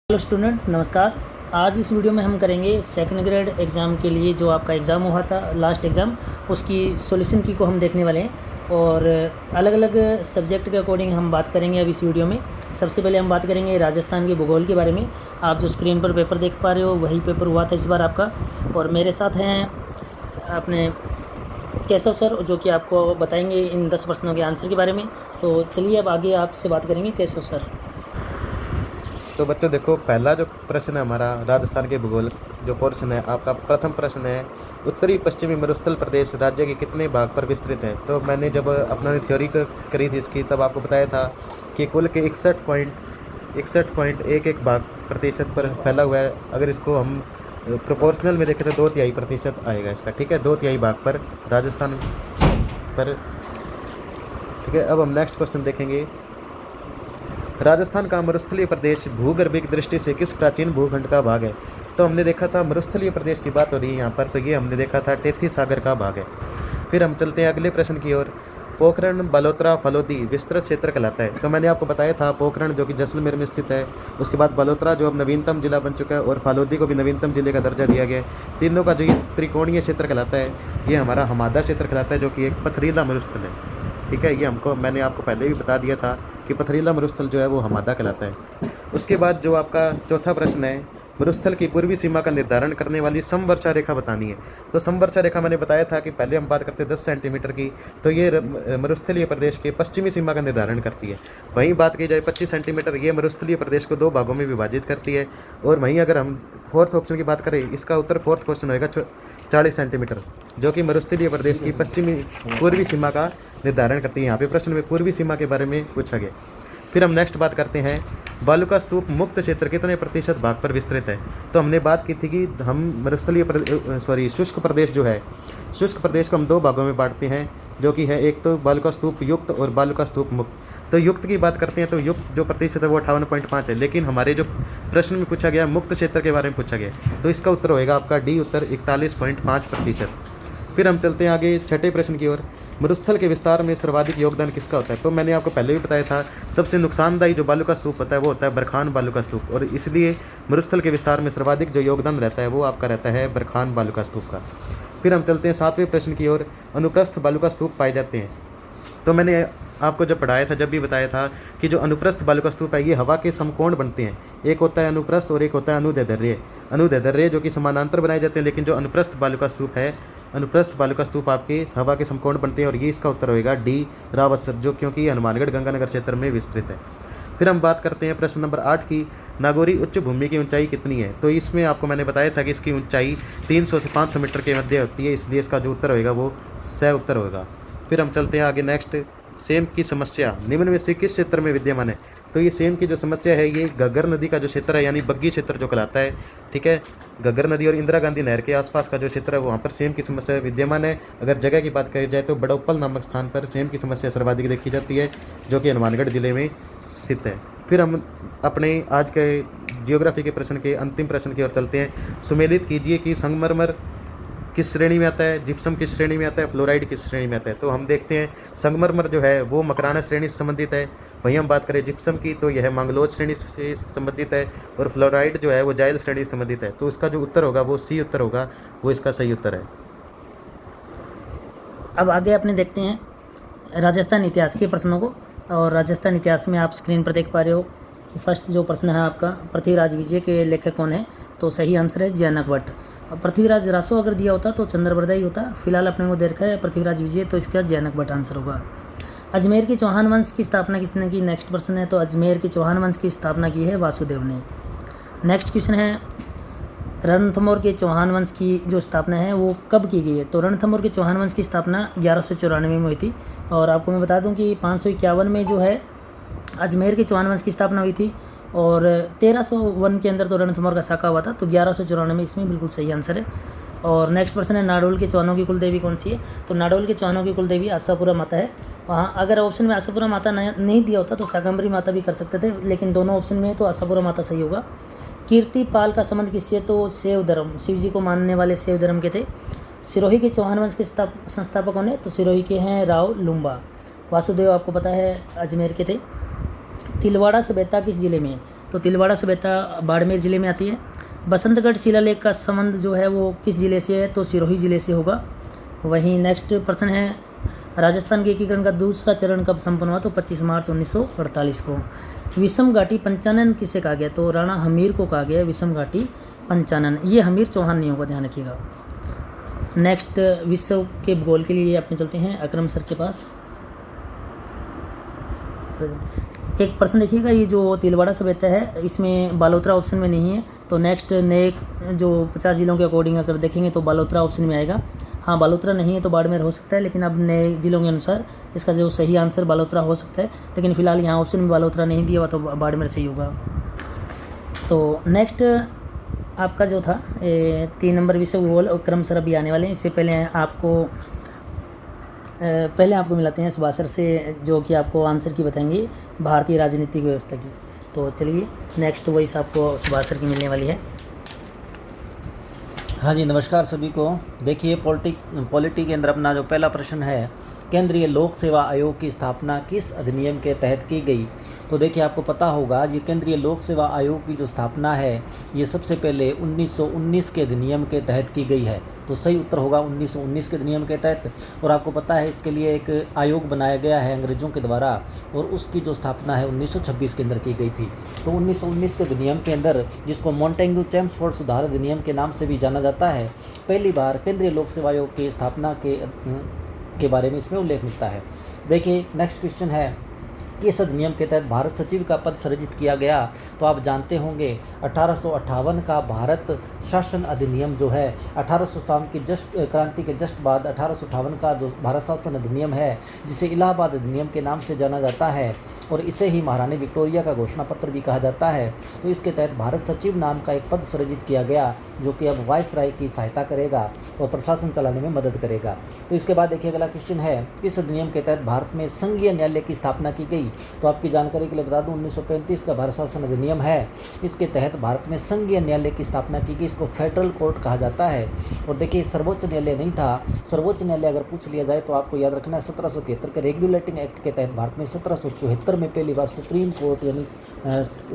Hello students, नमस्कार। आज इस वीडियो में हम करेंगे सेकंड ग्रेड एग्ज़ाम के लिए जो आपका एग्ज़ाम हुआ था, लास्ट एग्ज़ाम, उसकी सॉल्यूशन की को हम देखने वाले हैं और अलग अलग सब्जेक्ट के अकॉर्डिंग हम बात करेंगे अब इस वीडियो में। सबसे पहले हम बात करेंगे राजस्थान के भूगोल के बारे में। आप जो स्क्रीन पर पेपर देख पा रहे हो वही पेपर हुआ था इस बार आपका, और मेरे साथ हैं अपने केशव सर जो कि आपको बताएंगे इन 10 प्रश्नों के आंसर के बारे में। तो चलिए अब आगे आपसे बात करेंगे केशव सर। तो बच्चों देखो, पहला जो प्रश्न है हमारा राजस्थान के भूगोल जो पोर्शन है आपका, प्रथम प्रश्न है उत्तरी पश्चिमी मरुस्थल प्रदेश राज्य के कितने भाग पर विस्तृत है। तो मैंने जब अपना थ्योरी करी थी इसकी, तब आपको बताया था कि कुल के 61.11 भाग प्रतिशत पर फैला हुआ है। अगर इसको हम प्रोपोर्शनल में देखें तो 2/3% आएगा इसका, ठीक है, 2/3 भाग पर राजस्थान पर। ठीक है, अब हम नेक्स्ट क्वेश्चन देखेंगे। राजस्थान का मरुस्थलीय प्रदेश भूगर्भिक दृष्टि से किस प्राचीन भूखंड का भाग है। तो हमने देखा था मरुस्थलीय प्रदेश की बात हो रही है यहाँ पर, तो ये हमने देखा था टेथी सागर का भाग है। फिर हम चलते हैं अगले प्रश्न की ओर। पोखरण बलोत्रा फलोदी विस्तृत क्षेत्र कहलाता है। तो मैंने आपको बताया था पोखरण जो कि जैसलमेर में स्थित है, उसके बाद बलोत्रा जो अब नवीनतम जिला बन चुका है, और फलोदी को भी नवीनतम जिले का दर्जा दिया गया है। तीनों का जो ये त्रिकोणीय क्षेत्र कहलाता है, ये हमारा हमादा क्षेत्र कहलाता है, जो कि एक पथरीला मरुस्थल है। ठीक है, ये मैंने आपको पहले भी बता दिया था कि पथरीला मरुस्थल जो है वो हमादा कहलाता है। उसके बाद जो आपका चौथा प्रश्न है, मरुस्थल की पूर्वी सीमा का निर्धारण करने वाली समवर्षा रेखा बतानी है। तो समवर्षा रेखा मैंने बताया था कि पहले हम बात करते हैं 10 सेंटीमीटर की, तो ये मरुस्थलीय प्रदेश के पश्चिमी सीमा का निर्धारण करती है। वहीं बात की जाए 25 सेंटीमीटर, ये मरुस्थलीय प्रदेश को 2 भागों में विभाजित करती है। और वहीं अगर हम फोर्थ ऑप्शन की बात करें, इसका उत्तर फोर्थ क्वेश्चन होगा 40 सेंटीमीटर, जो कि मरुस्थलीय प्रदेश की पूर्वी सीमा का निर्धारण करती है। यहाँ पे प्रश्न में पूर्वी सीमा के बारे में पूछा गया। फिर हम नेक्स्ट बात करते हैं, बालुका स्तूप मुक्त क्षेत्र कितने प्रतिशत भाग पर विस्तृत है। तो हमने बात की थी कि हम शुष्क प्रदेश जो है, शुष्क प्रदेश को हम 2 भागों में बांटते हैं, जो कि है एक तो बालुका स्तूप युक्त और बालुका स्तूप मुक्त। तो युक्त की बात करते हैं तो युक्त जो प्रतिशत है वो 58.5 है, लेकिन हमारे जो प्रश्न में पूछा गया मुक्त क्षेत्र के बारे में पूछा गया, तो इसका उत्तर होएगा आपका डी उत्तर 41.5%। फिर हम चलते हैं आगे छठे प्रश्न की ओर। मरुस्थल के विस्तार में सर्वाधिक योगदान किसका होता है। तो मैंने आपको पहले भी बताया था, सबसे नुकसानदायी जो बालुका स्तूप होता है वो होता है बरखान बालुका स्तूप, और इसलिए मरुस्थल के विस्तार में सर्वाधिक जो योगदान रहता है वो आपका रहता है बरखान बालुका स्तूप का। फिर हम चलते हैं सातवें प्रश्न की ओर। अनुप्रस्थ बालुका स्तूप पाए जाते हैं। तो मैंने आपको जब पढ़ाया था, जब भी बताया था कि जो अनुप्रस्थ बालुका स्तूप है ये हवा के समकोण बनते हैं। एक होता है अनुप्रस्थ और एक होता है अनुदैर्ध्य जो कि समानांतर बनाए जाते हैं, लेकिन जो अनुप्रस्थ बालुका स्तूप है, अनुप्रस्थ बालुका स्तूप आपके हवा के समकोण बनते हैं, और ये इसका उत्तर होगा डी रावतसर, जो क्योंकि हनुमानगढ़ गंगानगर क्षेत्र में विस्तृत है। फिर हम बात करते हैं प्रश्न नंबर 8 की। नागौरी उच्च भूमि की ऊंचाई कितनी है। तो इसमें आपको मैंने बताया था कि इसकी ऊंचाई 300 से 500 मीटर के मध्य होती है, इसलिए इसका जो उत्तर होगा वो स उत्तर होगा। फिर हम चलते हैं आगे नेक्स्ट। सेम की समस्या निम्न में से किस क्षेत्र में विद्यमान है। तो ये सेम की जो समस्या है ये घग्गर नदी का जो क्षेत्र है, यानी बग्गी क्षेत्र जो कहलाता है। ठीक है, घग्गर नदी और इंदिरा गांधी नहर के आसपास का जो क्षेत्र है वहाँ पर सेम की समस्या विद्यमान है। अगर जगह की बात करी जाए तो बड़ौपल नामक स्थान पर सेम की समस्या सर्वाधिक देखी जाती है, जो कि हनुमानगढ़ जिले में स्थित है। फिर हम अपने आज के जियोग्राफी के प्रश्न के अंतिम प्रश्न की ओर चलते हैं। सुमेलित कीजिए कि संगमरमर किस श्रेणी में आता है, जिप्सम किस श्रेणी में आता है, फ्लोराइड किस श्रेणी में आता है। तो हम देखते हैं संगमरमर जो है वो मकराना श्रेणी से संबंधित है। वहीं हम बात करें जिप्सम की तो यह मंगलोच श्रेणी से संबंधित है, और फ्लोराइड जो है वो जाइल श्रेणी से संबंधित है। तो इसका जो उत्तर होगा वो सी उत्तर होगा, वो इसका सही उत्तर है। अब आगे अपने देखते हैं राजस्थान इतिहास के प्रश्नों को, और राजस्थान इतिहास में आप स्क्रीन पर देख पा रहे हो कि फर्स्ट जो प्रश्न है आपका, पृथ्वीराज विजय के लेखक कौन है। तो सही आंसर है जनक भट्ट। अब पृथ्वीराज रासो अगर दिया होता तो चंद्रप्रदा ही होता, फिलहाल अपने को दे रखा है पृथ्वीराज विजय, तो इसका जनक भट्ट आंसर होगा। अजमेर के चौहान वंश की स्थापना किसने की, नेक्स्ट प्रश्न है। तो अजमेर के चौहान वंश की स्थापना की है वासुदेव ने। नेक्स्ट क्वेश्चन है, रणथंभौर के चौहान वंश की जो स्थापना है वो कब की गई है। तो रणथंभौर के चौहान वंश की स्थापना 1194 में हुई थी, और आपको मैं बता दूं कि 551 में जो है अजमेर के चौहान वंश की स्थापना हुई थी, और 1301 के अंदर तो रणथंभौर का साका हुआ था। तो 1194 में इसमें बिल्कुल सही आंसर है। और नेक्स्ट प्रश्न है, नाडोल के चौहानों की कुल देवी कौन सी है। तो नाडोल के चौहानों की कुल देवी आशापुरा माता है। वहाँ अगर ऑप्शन में आशापुरा माता नहीं दिया होता तो शाकंभरी माता भी कर सकते थे, लेकिन दोनों ऑप्शन में तो आशापुरा माता सही होगा। कीर्तिपाल का संबंध किससे। तो शैव धर्म, शिव जी को मानने वाले शैव धर्म के थे। सिरोही के चौहान वंश के संस्थापक कौन है। तो सिरोही के हैं राव लुम्बा। वासुदेव आपको पता है अजमेर के थे। तिलवाड़ा सभ्यता किस जिले में है। तो तिलवाड़ा सभ्यता बाड़मेर ज़िले में आती है। बसंतगढ़ शिलालेख का संबंध जो है वो किस ज़िले से है, तो सिरोही ज़िले से होगा। वहीं नेक्स्ट प्रश्न है, राजस्थान के एकीकरण का दूसरा चरण कब संपन्न हुआ, तो 25 मार्च 1948 को। विषम घाटी पंचानन किसे कहा गया, तो राणा हमीर को कहा गया विषम घाटी पंचानन। ये हमीर चौहान नहीं होगा, ध्यान रखिएगा। नेक्स्ट विश्व के भूगोल के लिए अपने चलते हैं अकरम सर के पास। एक प्रश्न देखिएगा, ये जो तिलवाड़ा सभ्यता है इसमें बालोतरा ऑप्शन में नहीं है, तो नेक्स्ट नए जो 50 जिलों के अकॉर्डिंग अगर देखेंगे तो बालोतरा ऑप्शन में आएगा। हाँ, बालोतरा नहीं है तो बाड़मेर हो सकता है, लेकिन अब नए जिलों के अनुसार इसका जो सही आंसर बालोतरा हो सकता है, लेकिन फिलहाल यहाँ ऑप्शन में बालोतरा नहीं दिया हुआ तो बाड़मेर सही होगा। तो नेक्स्ट आपका जो था 3 नंबर विश्व भूगोल और क्रम सर अभी आने वाले हैं। इससे पहले आपको मिलाते हैं सुभाषर से, जो कि आपको आंसर की बताएंगे भारतीय राजनीतिक व्यवस्था की। तो चलिए नेक्स्ट वॉइस आपको सुभाषर की मिलने वाली है। हाँ जी, नमस्कार सभी को। देखिए पॉलिटी के अंदर अपना जो पहला प्रश्न है, केंद्रीय लोक सेवा आयोग की स्थापना किस अधिनियम के तहत की गई। तो देखिए आपको पता होगा ये केंद्रीय लोक सेवा आयोग की जो स्थापना है ये सबसे पहले 1919 के अधिनियम के तहत की गई है। तो सही उत्तर होगा 1919 के अधिनियम के तहत। और आपको पता है इसके लिए एक आयोग बनाया गया है अंग्रेज़ों के द्वारा, और उसकी जो स्थापना है 1926 के अंदर की गई थी। तो 1919 के अधिनियम के अंदर, जिसको मॉन्टेग्यू चेम्सफोर्ड सुधार अधिनियम के नाम से भी जाना जाता है, पहली बार केंद्रीय लोक सेवा आयोग की स्थापना के बारे में इसमें उल्लेख मिलता है। देखिए नेक्स्ट क्वेश्चन है, किस अधिनियम के तहत भारत सचिव का पद सृजित किया गया। तो आप जानते होंगे 1858 का भारत शासन अधिनियम जो है 1857 की क्रांति के जस्ट बाद 1858 का जो भारत शासन अधिनियम है, जिसे इलाहाबाद अधिनियम के नाम से जाना जाता है, और इसे ही महारानी विक्टोरिया का घोषणा पत्र भी कहा जाता है। तो इसके तहत भारत सचिव नाम का एक पद सृजित किया गया, जो कि अब वायसराय की सहायता करेगा और प्रशासन चलाने में मदद करेगा। तो इसके बाद देखिए अगला क्वेश्चन है, इस अधिनियम के तहत भारत में संघीय न्यायालय की स्थापना की गई। तो आपकी जानकारी के लिए बता दूं 1935 का भारत शासन अधिनियम है, इसके तहत भारत में संघीय न्यायालय की स्थापना की गई। इसको फेडरल कोर्ट कहा जाता है। और देखिए सर्वोच्च न्यायालय नहीं था, सर्वोच्च न्यायालय अगर पूछ लिया जाए तो आपको याद रखना है 1773 के रेगुलेटिंग एक्ट के तहत भारत में 1774 में पहली बार सुप्रीम कोर्ट यानी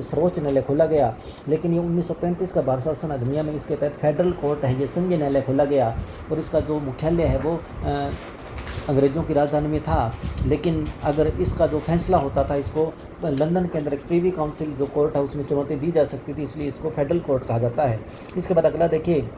सर्वोच्च न्यायालय खोला गया। लेकिन ये 1935 का भारत शासन अधिनियम है, इसके तहत फेडरल कोर्ट है, ये संघीय न्यायालय खोला गया, और इसका जो मुख्यालय है वो अंग्रेज़ों की राजधानी में था। लेकिन अगर इसका जो फैसला होता था, इसको लंदन के अंदर एक प्रीवी काउंसिल जो कोर्ट है उसमें चुनौती दी जा सकती थी, इसलिए इसको फेडरल कोर्ट कहा जाता है। इसके बाद अगला देखिए,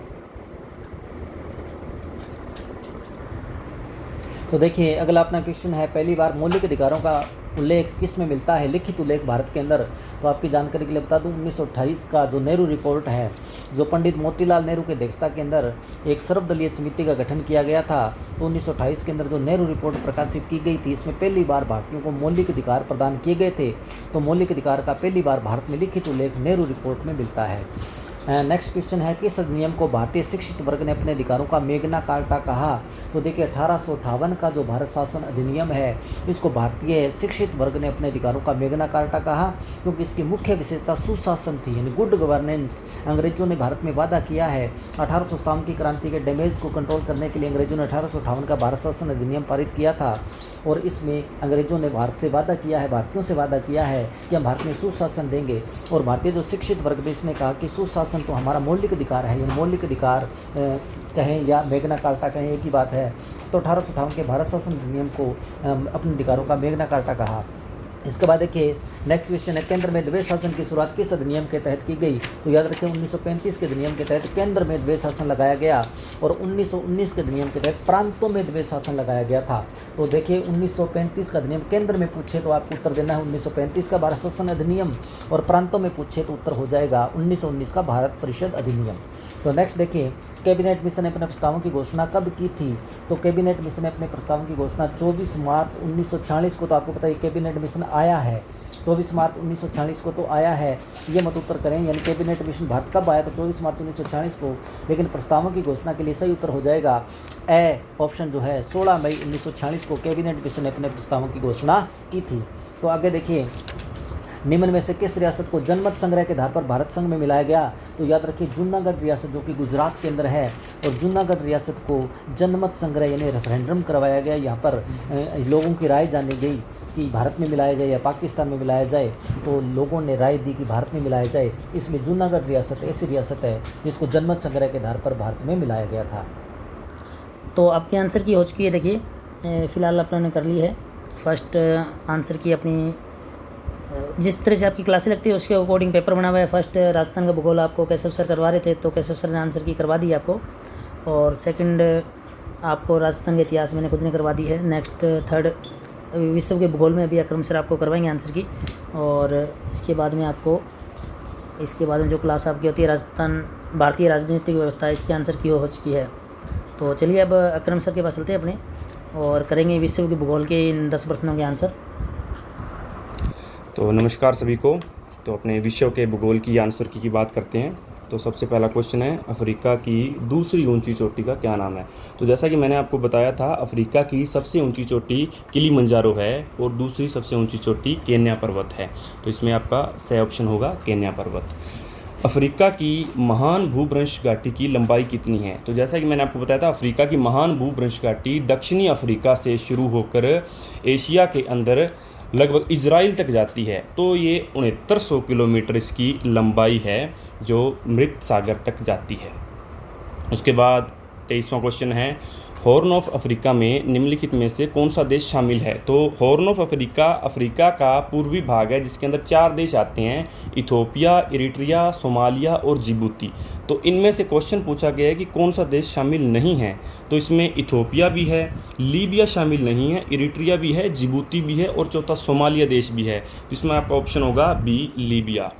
तो देखिए अगला अपना क्वेश्चन है, पहली बार मौलिक अधिकारों का उल्लेख किस में मिलता है, लिखित उल्लेख भारत के अंदर। तो आपकी जानकारी के लिए बता दूं 1928 का जो नेहरू रिपोर्ट है, जो पंडित मोतीलाल नेहरू की अध्यक्षता के अंदर एक सर्वदलीय समिति का गठन किया गया था। तो 1928 के अंदर जो नेहरू रिपोर्ट प्रकाशित की गई थी, इसमें पहली बार भारतीयों को मौलिक अधिकार प्रदान किए गए थे। तो मौलिक अधिकार का पहली बार भारत में लिखित उल्लेख नेहरू रिपोर्ट में मिलता है। नेक्स्ट क्वेश्चन है, किस अधिनियम को भारतीय शिक्षित वर्ग ने अपने अधिकारों का मेग्ना कार्टा कहा। तो देखिए 1858 का जो भारत शासन अधिनियम है, इसको भारतीय शिक्षित वर्ग ने अपने अधिकारों का मेग्ना कार्टा कहा, क्योंकि इसकी मुख्य विशेषता सुशासन थी, यानी गुड गवर्नेंस। अंग्रेजों ने भारत में वादा किया है 1857 की क्रांति के डैमेज को कंट्रोल करने के लिए अंग्रेजों ने 1858 का भारत शासन अधिनियम पारित किया था, और इसमें अंग्रेजों ने भारत से वादा किया है, भारतीयों से वादा किया है कि हम भारत में सुशासन देंगे। और भारतीय जो शिक्षित वर्ग भी इसने कहा कि सुशासन तो हमारा मौलिक अधिकार है, यानी मौलिक अधिकार कहें या मेग्ना कार्टा कहें एक ही बात है। तो 1858 के भारत शासन अधिनियम को अपने अधिकारों का मेग्ना कार्टा कहा। इसके बाद देखिए नेक्स्ट क्वेश्चन है, केंद्र में द्वैध शासन की शुरुआत किस अधिनियम के तहत की गई। तो याद रखें 1935 के अधिनियम के तहत केंद्र में द्वैध शासन लगाया गया, और 1919 के अधिनियम के तहत प्रांतों में द्वैध शासन लगाया गया था। तो देखिए 1935 का अधिनियम केंद्र में पूछे तो आपको उत्तर देना है 1935 का भारत शासन अधिनियम, और प्रांतों में पूछे तो उत्तर हो जाएगा 1919 का भारत परिषद अधिनियम। तो नेक्स्ट देखिए, कैबिनेट मिशन ने अपने प्रस्तावों की घोषणा कब की थी। तो कैबिनेट मिशन ने अपने प्रस्तावों की घोषणा 24 मार्च 1946 को, तो आपको पता है कैबिनेट मिशन आया है 24 मार्च 1946 को तो आया है, ये मत उत्तर करें, यानी कैबिनेट मिशन भारत कब आया, तो 24 मार्च 1946 को। लेकिन प्रस्तावों की घोषणा के लिए सही उत्तर हो जाएगा ए ऑप्शन जो है 16 मई 1946 को कैबिनेट मिशन ने अपने प्रस्तावों की घोषणा की थी। तो आगे देखिए, निम्न में से किस रियासत को जनमत संग्रह के आधार पर भारत संघ में मिलाया गया। तो याद रखिए जूनागढ़ रियासत जो कि गुजरात के अंदर है, और जूनागढ़ रियासत को जनमत संग्रह यानी रेफरेंडम करवाया गया, यहाँ पर लोगों की राय जानी गई, कि भारत में मिलाया जाए या पाकिस्तान में मिलाया जाए, तो लोगों ने राय दी कि भारत में मिलाया जाए, इसलिए जूनागढ़ रियासत ऐसी रियासत है जिसको जनमत संग्रह के आधार पर भारत में मिलाया गया था। तो आपके आंसर की हो चुकी है, देखिए फ़िलहाल अपनों ने कर ली है फर्स्ट आंसर की अपनी जिस तरह से आपकी क्लासें लगती है उसके अकॉर्डिंग पेपर बना हुआ है। फर्स्ट राजस्थान का भूगोल आपको केशव सर करवा रहे थे, तो केशव सर ने आंसर की करवा दी आपको, और सेकंड आपको राजस्थान के इतिहास मैंने खुद ने करवा दी है। नेक्स्ट थर्ड विश्व के भूगोल में अभी अक्रम सर आपको करवाएंगे आंसर की, और इसके बाद में जो क्लास आपकी होती है राजस्थान भारतीय राजनीतिक व्यवस्था, इसके आंसर की हो चुकी है। तो चलिए अब अक्रम सर के पास चलते हैं अपने, और करेंगे विश्व के भूगोल के इन 10 प्रश्नों के आंसर। तो नमस्कार सभी को। तो अपने विश्व के भूगोल की आंसर की बात करते हैं। तो सबसे पहला क्वेश्चन है, अफ्रीका की दूसरी ऊंची चोटी का क्या नाम है। तो जैसा कि मैंने आपको बताया था, अफ्रीका की सबसे ऊंची चोटी किलिमंजारो है और दूसरी सबसे ऊंची चोटी केन्या पर्वत है। तो इसमें आपका सही ऑप्शन होगा केन्या पर्वत। अफ्रीका की महान भूभ्रंश घाटी की लंबाई कितनी है। तो जैसा कि मैंने आपको बताया था, अफ्रीका की महान भूभ्रंश घाटी दक्षिणी अफ्रीका से शुरू होकर एशिया के अंदर लगभग इजराइल तक जाती है। तो ये 6900 किलोमीटर इसकी लंबाई है जो मृत सागर तक जाती है। उसके बाद 23वां क्वेश्चन है, हॉर्न ऑफ अफ्रीका में निम्नलिखित में से कौन सा देश शामिल है। तो हॉर्न ऑफ अफ्रीका अफ्रीका का पूर्वी भाग है जिसके अंदर 4 देश आते हैं, इथोपिया, इरिट्रिया, सोमालिया और जिबूती। तो इनमें से क्वेश्चन पूछा गया है कि कौन सा देश शामिल नहीं है। तो इसमें इथोपिया भी है, लीबिया शामिल नहीं है, इरिट्रिया भी है, जिबूती भी है और चौथा सोमालिया देश भी है। तो इसमें आपका ऑप्शन होगा बी, लीबिया।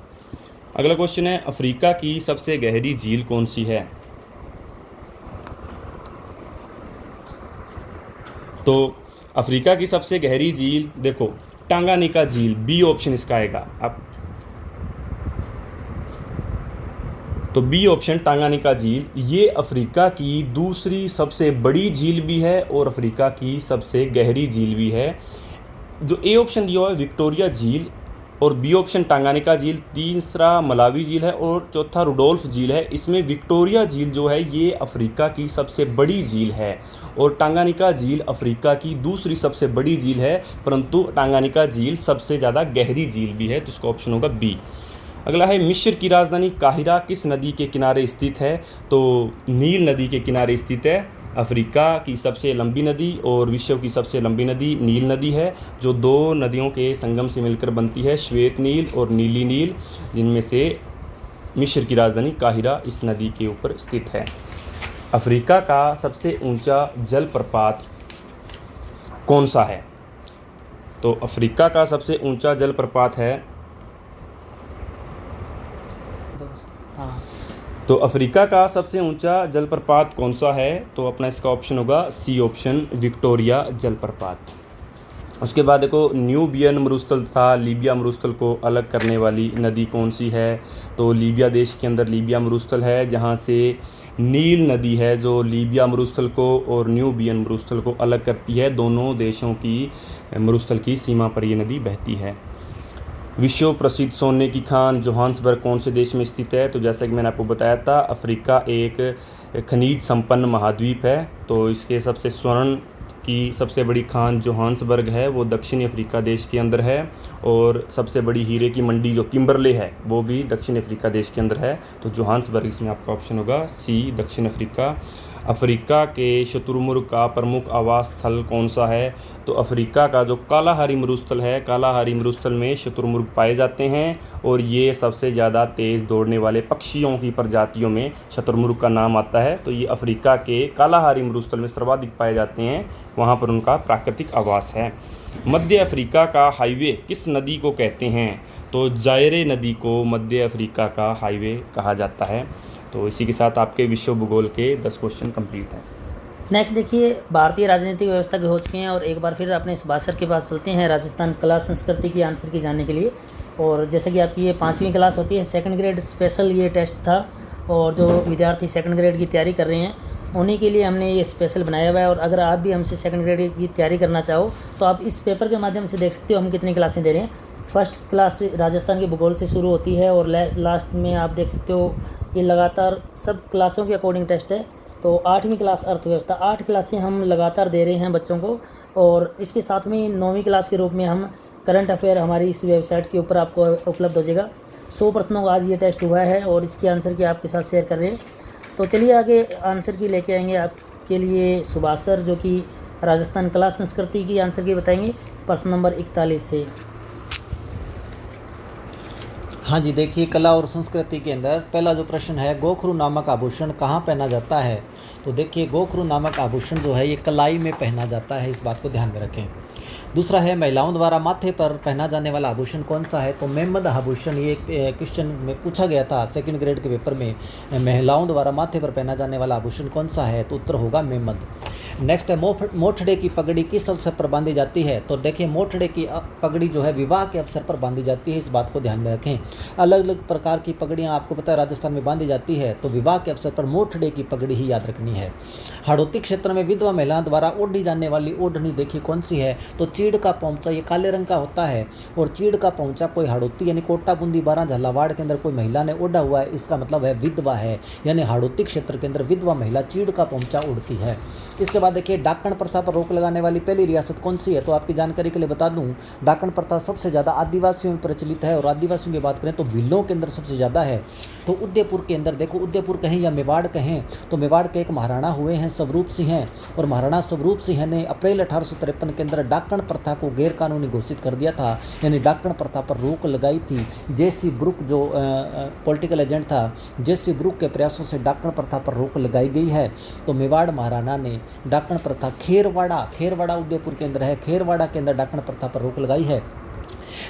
अगला क्वेश्चन है, अफ्रीका की सबसे गहरी झील कौन सी है। तो अफ्रीका की सबसे गहरी झील देखो टांगानिका झील, बी ऑप्शन इसका आएगा। अब तो बी ऑप्शन टांगानिका झील, ये अफ्रीका की दूसरी सबसे बड़ी झील भी है और अफ्रीका की सबसे गहरी झील भी है। जो ए ऑप्शन दिया हुआ है विक्टोरिया झील और बी ऑप्शन टांगानिका झील, तीसरा मलावी झील है और चौथा रुडोल्फ झील है। इसमें विक्टोरिया झील जो है ये अफ्रीका की सबसे बड़ी झील है और टांगानिका झील अफ्रीका की दूसरी सबसे बड़ी झील है, परंतु टांगानिका झील सबसे ज़्यादा गहरी झील भी है। तो इसका ऑप्शन होगा बी। अगला है, मिस्र की राजधानी काहिरा किस नदी के किनारे स्थित है। तो नील नदी के किनारे स्थित है। अफ्रीका की सबसे लंबी नदी और विश्व की सबसे लंबी नदी नील नदी है, जो 2 नदियों के संगम से मिलकर बनती है, श्वेत नील और नीली नील, जिनमें से मिस्र की राजधानी काहिरा इस नदी के ऊपर स्थित है। अफ्रीका का सबसे ऊंचा जलप्रपात कौन सा है। तो अफ्रीका का सबसे ऊंचा जलप्रपात है, तो अफ्रीका का सबसे ऊंचा जलप्रपात कौन सा है। तो अपना इसका ऑप्शन होगा सी ऑप्शन, विक्टोरिया जलप्रपात। उसके बाद देखो, न्यूबियन मरुस्थल तथा लीबिया मरुस्थल को अलग करने वाली नदी कौन सी है। तो लीबिया देश के अंदर लीबिया मरुस्थल है, जहाँ से नील नदी है जो लीबिया मरुस्थल को और न्यूबियन मरुस्थल को अलग करती है। दोनों देशों की मरुस्थल की सीमा पर ये नदी बहती है। विश्व प्रसिद्ध सोने की खान जोहान्सबर्ग कौन से देश में स्थित है। तो जैसा कि मैंने आपको बताया था, अफ्रीका एक खनिज संपन्न महाद्वीप है। तो इसके सबसे स्वर्ण की सबसे बड़ी खान जोहान्सबर्ग है, वो दक्षिणी अफ्रीका देश के अंदर है। और सबसे बड़ी हीरे की मंडी जो किम्बरले है वो भी दक्षिण अफ्रीका देश के अंदर है। तो जोहान्सबर्ग इसमें आपका ऑप्शन होगा सी, दक्षिण अफ्रीका। अफ्रीका के शुतुरमुर्ग का प्रमुख आवास स्थल कौन सा है। तो अफ्रीका का जो कालाहारी मरुस्थल है, कालाहारी मरुस्थल में शुतुरमुर्ग पाए जाते हैं और ये सबसे ज़्यादा तेज़ दौड़ने वाले पक्षियों की प्रजातियों में शुतुरमुर्ग का नाम आता है। तो ये अफ्रीका के कालाहारी मरुस्थल में सर्वाधिक पाए जाते हैं, वहाँ पर उनका प्राकृतिक आवास है। मध्य अफ्रीका का हाईवे किस नदी को कहते हैं। तो जायरे नदी को मध्य अफ्रीका का हाईवे कहा जाता है। तो इसी के साथ आपके विश्व भूगोल के 10 क्वेश्चन कंप्लीट हैं। नेक्स्ट देखिए, भारतीय राजनीतिक व्यवस्था के हो चुके हैं और एक बार फिर अपने सुभाष सर के पास चलते हैं राजस्थान कला संस्कृति की आंसर की जानने के लिए। और जैसे कि आपकी ये 5वीं क्लास होती है, सेकंड ग्रेड स्पेशल ये टेस्ट था और जो विद्यार्थी सेकंड ग्रेड की तैयारी कर रहे हैं उन्हीं के लिए हमने ये स्पेशल बनाया हुआ है। और अगर आप भी हमसे सेकंड ग्रेड की तैयारी करना चाहो तो आप इस पेपर के माध्यम से देख सकते हो हम कितनी क्लासें दे रहे हैं। फर्स्ट क्लास राजस्थान के भूगोल से शुरू होती है और लास्ट में आप देख सकते हो ये लगातार सब क्लासों के अकॉर्डिंग टेस्ट है। तो 8वीं क्लास अर्थव्यवस्था, 8 क्लासें हम लगातार दे रहे हैं बच्चों को और इसके साथ में 9वीं क्लास के रूप में हम करंट अफेयर हमारी इस वेबसाइट के ऊपर आपको उपलब्ध हो जाएगा। 100 प्रश्नों का आज ये टेस्ट हुआ है और इसके आंसर की आपके साथ शेयर कर रहे हैं। तो चलिए आगे आंसर की लेके आएंगे आपके लिए सुभाष सर, जो कि राजस्थान कला संस्कृति की आंसर की बताएंगे प्रश्न नंबर 41 से। हाँ जी, देखिए कला और संस्कृति के अंदर पहला जो प्रश्न है, गोखरू नामक आभूषण कहाँ पहना जाता है। तो देखिए गोखरू नामक आभूषण जो है ये कलाई में पहना जाता है, इस बात को ध्यान में रखें। दूसरा है महिलाओं द्वारा माथे पर पहना जाने वाला आभूषण कौन सा है। तो मेहमद आभूषण, ये क्वेश्चन में पूछा गया था 2nd ग्रेड के पेपर में, महिलाओं द्वारा माथे पर पहना जाने वाला आभूषण कौन सा है। तो उत्तर होगा मेहमद। नेक्स्ट है मोठड़े की पगड़ी किस अवसर पर बांधी जाती है। तो देखिए मोठड़े की पगड़ी जो है विवाह के अवसर पर बांधी जाती है, इस बात को ध्यान में रखें। अलग अलग प्रकार की पगड़ियाँ आपको पता है राजस्थान में बांधी जाती है, तो विवाह के अवसर पर मोठड़े की पगड़ी ही याद रखनी है। हाड़ौती क्षेत्र में विधवा महिलाओं द्वारा ओढ़ी जाने वाली ओढ़नी देखिए कौन सी है। तो चीड़ का पहुंचा, ये काले रंग का होता है, और चीड़ का पहुंचा कोई हाड़ौती यानी कोटा बूंदी 12 झालावाड़ के अंदर कोई महिला ने ओढ़ा हुआ है, इसका मतलब है विधवा है, यानी हाड़ौती क्षेत्र के अंदर विधवा महिला चीड़ का पहुंचा उड़ती है। इसके बाद देखिए डाकण प्रथा पर रोक लगाने वाली पहली रियासत कौन सी है। तो आपकी जानकारी के लिए बता दूं, डाकण प्रथा सबसे ज़्यादा आदिवासियों में प्रचलित है, और आदिवासियों की बात करें तो भीलों के अंदर सबसे ज़्यादा है। तो उदयपुर के अंदर देखो, उदयपुर कहें या मेवाड़ कहें, तो मेवाड़ के एक महाराणा हुए हैं स्वरूप सिंह हैं, और महाराणा स्वरूप सिंह ने अप्रैल 1853 के अंदर डाकण प्रथा को गैर कानूनी घोषित कर दिया था, यानी डाकण प्रथा पर रोक लगाई थी। जेसी ब्रुक जो पॉलिटिकल एजेंट था, जेसी ब्रुक के प्रयासों से डाकण प्रथा पर रोक लगाई गई है। तो मेवाड़ महाराणा ने डाकण प्रथा, खेरवाड़ा उदयपुर के अंदर है, खेरवाड़ा के अंदर डाकण प्रथा पर रोक लगाई है।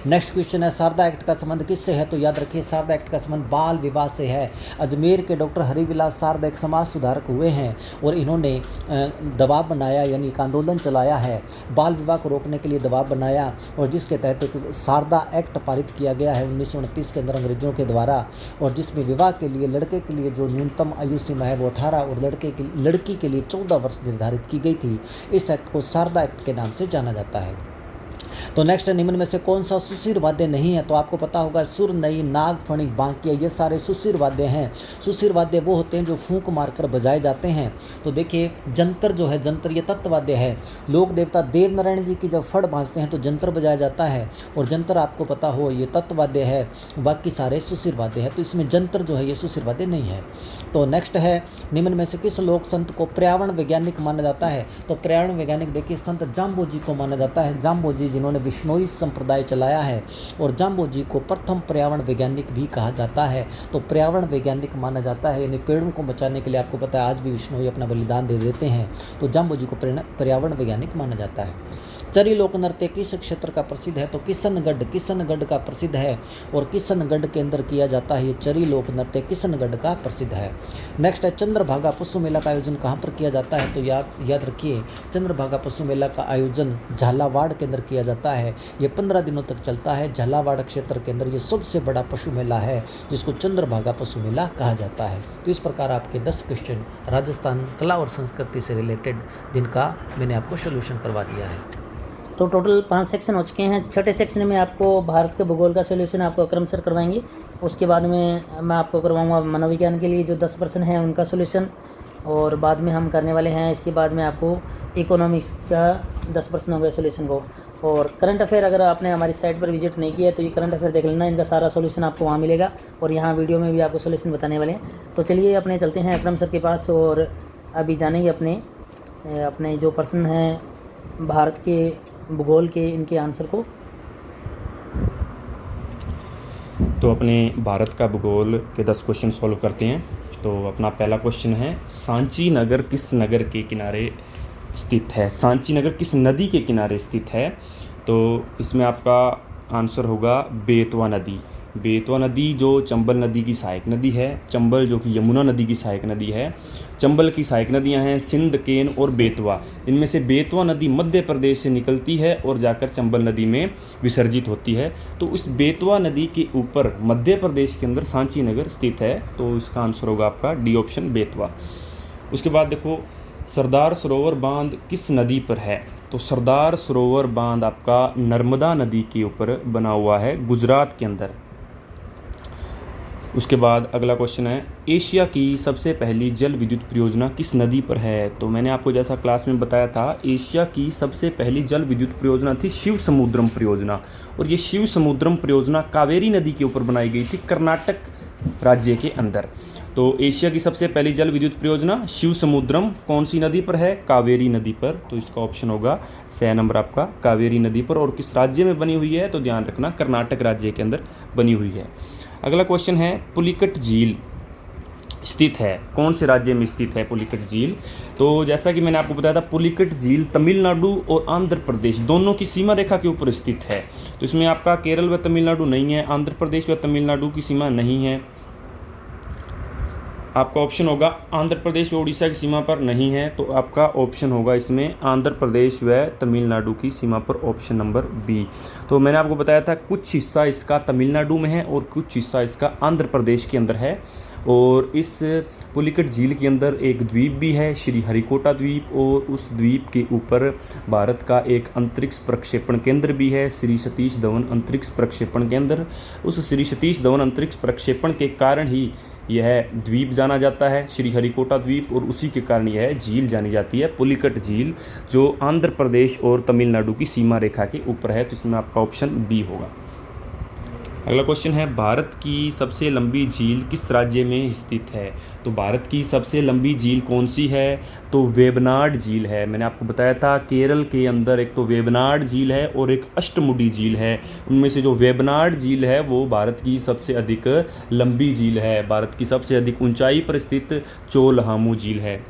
नेक्स्ट क्वेश्चन है शारदा एक्ट का संबंध किससे है। तो याद रखिए शारदा एक्ट का संबंध बाल विवाह से है। अजमेर के डॉक्टर हरिविलास शारदा एक समाज सुधारक हुए हैं, और इन्होंने दबाव बनाया, यानी एक आंदोलन चलाया है, बाल विवाह को रोकने के लिए दबाव बनाया, और जिसके तहत शारदा एक्ट पारित किया गया है 1929 के अंदर अंग्रेजों के द्वारा, और जिसमें विवाह के लिए लड़के के लिए जो न्यूनतम आयु सीमा है वो 18 और लड़की के लिए 14 वर्ष निर्धारित की गई थी। इस एक्ट को शारदा एक्ट के नाम से जाना जाता है। तो नेक्स्ट है निम्न में से कौन सा सुशिर वाद्य नहीं है। तो आपको पता होगा सुर, नई, नाग, फणी, बांकिया, ये सारे सुशिर वाद्य हैं। सुशिर वाद्य वो होते हैं जो फूंक मारकर बजाए जाते हैं। तो देखिए जंतर जो है, जंतर ये तत्ववाद्य है। लोक देवता देव नारायण जी की जब फड़ भांजते हैं तो जंतर बजाया जाता है, और जंतर आपको पता हो ये तत्ववाद्य है, बाकी सारे सुशिर वाद्य है। तो इसमें जंतर जो है ये सुशिर वाद्य नहीं है। तो नेक्स्ट है निम्न में से किस लोक संत को पर्यावरण वैज्ञानिक माना जाता है। तो पर्यावरण वैज्ञानिक देखिए संत जाम्बो जी को माना जाता है। जाम्बो जी जिन्होंने विश्नोई संप्रदाय चलाया है, और जाम्बो जी को प्रथम पर्यावरण वैज्ञानिक भी कहा जाता है। तो पर्यावरण वैज्ञानिक माना जाता है, यानी पेड़ों को बचाने के लिए आपको पता है आज भी विश्नोई अपना बलिदान दे देते हैं। तो जाम्बो जी को पर्यावरण वैज्ञानिक माना जाता है। चरी लोक नृत्य किस क्षेत्र का प्रसिद्ध है। तो किशनगढ़ का प्रसिद्ध है, और किशनगढ़ के अंदर किया जाता है ये चरी लोक नृत्य किशनगढ़ का प्रसिद्ध है। नेक्स्ट है चंद्रभागा पशु मेला का आयोजन कहाँ पर किया जाता है। तो याद रखिए चंद्रभागा पशु मेला का आयोजन झालावाड़ के अंदर किया जाता है। ये 15 दिनों तक चलता है। झालावाड़ क्षेत्र के अंदर ये सबसे बड़ा पशु मेला है, जिसको चंद्रभागा पशु मेला कहा जाता है। तो इस प्रकार आपके 10 क्वेश्चन राजस्थान कला और संस्कृति से रिलेटेड, जिनका मैंने आपको सोल्यूशन करवा दिया है। तो टोटल 5 सेक्शन हो चुके हैं। छठे सेक्शन में आपको भारत के भूगोल का सोल्यूशन आपको अक्रम सर करवाएंगे। उसके बाद में मैं आपको करवाऊंगा मनोविज्ञान के लिए जो 10 प्रश्न हैं उनका सोल्यूशन, और बाद में हम करने वाले हैं इसके बाद में आपको इकोनॉमिक्स का 10 प्रश्न होंगे सोल्यूशन को। और करंट अफेयर अगर आपने हमारी साइट पर विजिट नहीं किया तो ये करंट अफेयर देख लेना, इनका सारा सोल्यूशन आपको वहाँ मिलेगा, और यहाँ वीडियो में भी आपको सोल्यूशन बताने वाले हैं। तो चलिए अपने चलते हैं अक्रम सर के पास, और अभी जानेंगे अपने जो प्रश्न हैं भारत के भूगोल के, इनके आंसर को। तो अपने भारत का भूगोल के 10 क्वेश्चन सॉल्व करते हैं। तो अपना पहला क्वेश्चन है सांची नगर किस नगर के किनारे स्थित है। सांची नगर किस नदी के किनारे स्थित है। तो इसमें आपका आंसर होगा बेतवा नदी। बेतवा नदी जो चंबल नदी की सहायक नदी है, चंबल जो कि यमुना नदी की सहायक नदी है। चंबल की सहायक नदियां हैं सिंध, केन और बेतवा। इनमें से बेतवा नदी मध्य प्रदेश से निकलती है और जाकर चंबल नदी में विसर्जित होती है। तो इस बेतवा नदी के ऊपर मध्य प्रदेश के अंदर सांची नगर स्थित है। तो इसका आंसर होगा आपका डी ऑप्शन बेतवा। उसके बाद देखो सरदार सरोवर बांध किस नदी पर है। तो सरदार सरोवर बांध आपका नर्मदा नदी के ऊपर बना हुआ है गुजरात के अंदर। उसके बाद अगला क्वेश्चन है, एशिया की सबसे पहली जल विद्युत परियोजना किस नदी पर है? तो मैंने आपको जैसा क्लास में बताया था, एशिया की सबसे पहली जल विद्युत परियोजना थी शिव समुद्रम परियोजना, और ये शिव समुद्रम परियोजना कावेरी नदी के ऊपर बनाई गई थी, कर्नाटक राज्य के अंदर। तो एशिया की सबसे पहली जल विद्युत परियोजना शिव समुद्रम कौन सी नदी पर है? कावेरी नदी पर। तो इसका ऑप्शन होगा 6 नंबर आपका, कावेरी नदी पर। और किस राज्य में बनी हुई है? तो ध्यान रखना, कर्नाटक राज्य के अंदर बनी हुई है। अगला क्वेश्चन है, पुलिकट झील स्थित है कौन से राज्य में स्थित है पुलिकट झील? तो जैसा कि मैंने आपको बताया था, पुलिकट झील तमिलनाडु और आंध्र प्रदेश दोनों की सीमा रेखा के ऊपर स्थित है। तो इसमें आपका केरल व तमिलनाडु नहीं है, आंध्र प्रदेश व तमिलनाडु की सीमा नहीं है। आपका ऑप्शन होगा आंध्र प्रदेश व उड़ीसा की सीमा पर नहीं है, तो आपका ऑप्शन होगा इसमें आंध्र प्रदेश व तमिलनाडु की सीमा पर, ऑप्शन नंबर बी। तो मैंने आपको बताया था कुछ हिस्सा इसका तमिलनाडु में है और कुछ हिस्सा इसका आंध्र प्रदेश के अंदर है। और इस पुलिकट झील के अंदर एक द्वीप भी है, श्री हरिकोटा द्वीप, और उस द्वीप के ऊपर भारत का एक अंतरिक्ष प्रक्षेपण केंद्र भी है, श्री सतीश धवन अंतरिक्ष प्रक्षेपण केंद्र। उस श्री सतीश धवन अंतरिक्ष प्रक्षेपण के कारण ही यह द्वीप जाना जाता है, श्री हरिकोटा द्वीप, और उसी के कारण यह झील जानी जाती है पुलिकट झील, जो आंध्र प्रदेश और तमिलनाडु की सीमा रेखा के ऊपर है। तो इसमें आपका ऑप्शन बी होगा। अगला क्वेश्चन है, भारत की सबसे लंबी झील किस राज्य में स्थित है? तो भारत की सबसे लंबी झील कौन सी है? तो वेबनाड झील है। मैंने आपको बताया था केरल के अंदर एक तो वेबनाड झील है और एक अष्टमुडी झील है। उनमें से जो वेबनाड झील है वो भारत की सबसे अधिक लंबी झील है। भारत की सबसे अधिक ऊंचाई पर स्थित चोलहामू झील है।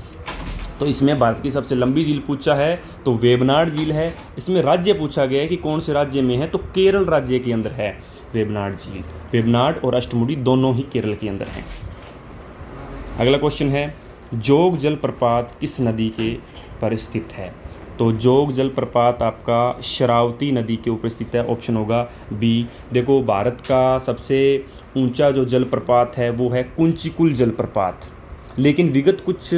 तो इसमें भारत की सबसे लंबी झील पूछा है तो वेबनाड झील है। इसमें राज्य पूछा गया है कि कौन से राज्य में है, तो केरल राज्य के अंदर है वेबनाड झील। वेबनाड और अष्टमुडी दोनों ही केरल के अंदर हैं। अगला क्वेश्चन है, जोग जलप्रपात किस नदी के पर स्थित है? तो जोग जलप्रपात आपका शरावती नदी के ऊपर स्थित है, ऑप्शन होगा बी। देखो, भारत का सबसे ऊंचा जो जलप्रपात है वो है कुंचिकुल जलप्रपात, लेकिन विगत कुछ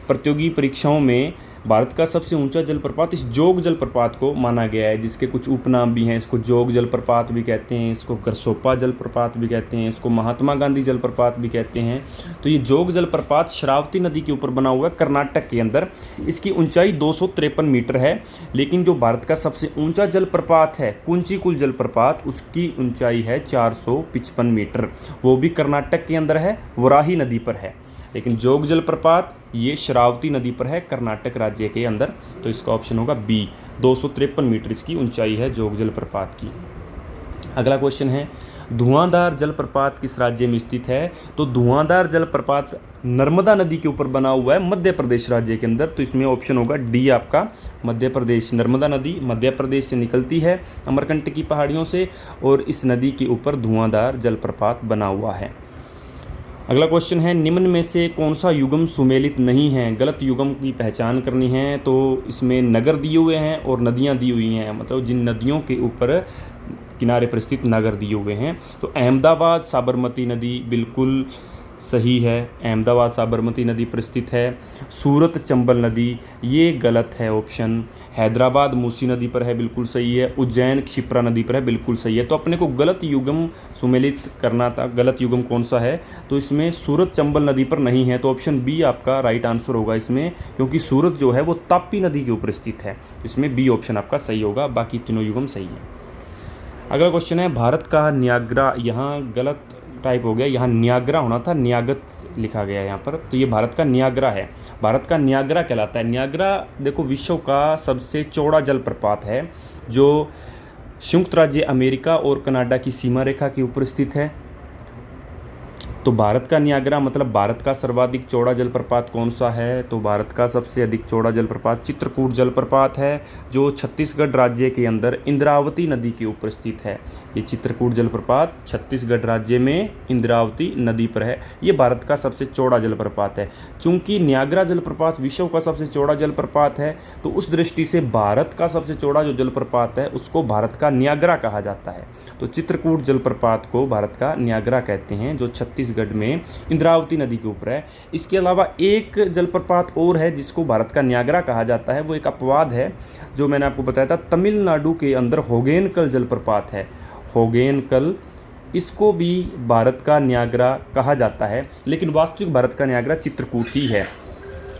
प्रतियोगी परीक्षाओं में भारत का सबसे ऊंचा जलप्रपात इस जोग जलप्रपात को माना गया है, जिसके कुछ उपनाम भी हैं। इसको जोग जलप्रपात भी कहते हैं, इसको गरसोपा जलप्रपात भी कहते हैं, इसको महात्मा गांधी जलप्रपात भी कहते हैं। तो ये जोग जलप्रपात शरावती नदी के ऊपर बना हुआ है कर्नाटक के अंदर। इसकी ऊंचाई 253 मीटर है, लेकिन जो भारत का सबसे ऊंचा जलप्रपात है कुंचिकुल जलप्रपात, उसकी ऊंचाई है 455 मीटर, वो भी कर्नाटक के अंदर है, वराही नदी पर है। लेकिन जोग जलप्रपात ये शरावती नदी पर है, कर्नाटक राज्य के अंदर। तो इसका ऑप्शन होगा बी, 253 मीटर इसकी ऊंचाई है जोग जलप्रपात की। अगला क्वेश्चन है, धुआंधार जलप्रपात किस राज्य में स्थित है? तो धुआंधार जलप्रपात नर्मदा नदी के ऊपर बना हुआ है मध्य प्रदेश राज्य के अंदर। तो इसमें ऑप्शन होगा डी आपका, मध्य प्रदेश। नर्मदा नदी मध्य प्रदेश से निकलती है अमरकंटकी पहाड़ियों से, और इस नदी के ऊपर धुआंधार जलप्रपात बना हुआ है। अगला क्वेश्चन है, निम्न में से कौन सा युगम सुमेलित नहीं है? गलत युगम की पहचान करनी है। तो इसमें नगर दिए हुए हैं और नदियां दी हुई हैं, मतलब जिन नदियों के ऊपर किनारे पर स्थित नगर दिए हुए हैं। तो अहमदाबाद साबरमती नदी बिल्कुल सही है, अहमदाबाद साबरमती नदी पर स्थित है। सूरत चंबल नदी ये गलत है ऑप्शन। हैदराबाद मूसी नदी पर है, बिल्कुल सही है। उज्जैन क्षिप्रा नदी पर है, बिल्कुल सही है। तो अपने को गलत युगम सुमेलित करना था, गलत युगम कौन सा है? तो इसमें सूरत चंबल नदी पर नहीं है, तो ऑप्शन बी आपका राइट आंसर होगा इसमें, क्योंकि सूरत जो है वो तापी नदी के ऊपर स्थित है। इसमें बी ऑप्शन आपका सही होगा, बाकी तीनों युगम सही है। अगला क्वेश्चन है, भारत का न्याग्रा, यहाँ गलत टाइप हो गया, यहाँ न्याग्रा होना था, न्यागत लिखा गया है यहाँ पर। तो ये भारत का न्याग्रा है, भारत का न्याग्रा कहलाता है। न्याग्रा देखो विश्व का सबसे चौड़ा जलप्रपात है, जो संयुक्त राज्य अमेरिका और कनाडा की सीमा रेखा के ऊपर स्थित है। तो भारत का न्याग्रा मतलब भारत का सर्वाधिक चौड़ा जलप्रपात कौन सा है? तो भारत का सबसे अधिक चौड़ा जलप्रपात चित्रकूट जलप्रपात है, जो छत्तीसगढ़ राज्य के अंदर इंद्रावती नदी के ऊपर स्थित है। ये चित्रकूट जलप्रपात छत्तीसगढ़ राज्य में इंद्रावती नदी पर है। ये भारत का सबसे चौड़ा जलप्रपात है। चूंकि न्याग्रा जलप्रपात विश्व का सबसे चौड़ा जलप्रपात है, तो उस दृष्टि से भारत का सबसे चौड़ा जो जलप्रपात है उसको भारत का न्याग्रा कहा जाता है। तो चित्रकूट जलप्रपात को भारत का न्याग्रा कहते हैं, जो छत्तीसगढ़ में इंद्रावती नदी के ऊपर है। इसके अलावा एक जलप्रपात और है जिसको भारत का न्याग्रा कहा जाता है, वो एक अपवाद है जो मैंने आपको बताया था, तमिलनाडु के अंदर होगेनकल जलप्रपात है। होगेनकल इसको भी भारत का न्यागरा कहा जाता है, लेकिन वास्तविक भारत का न्यागरा चित्रकूट ही है।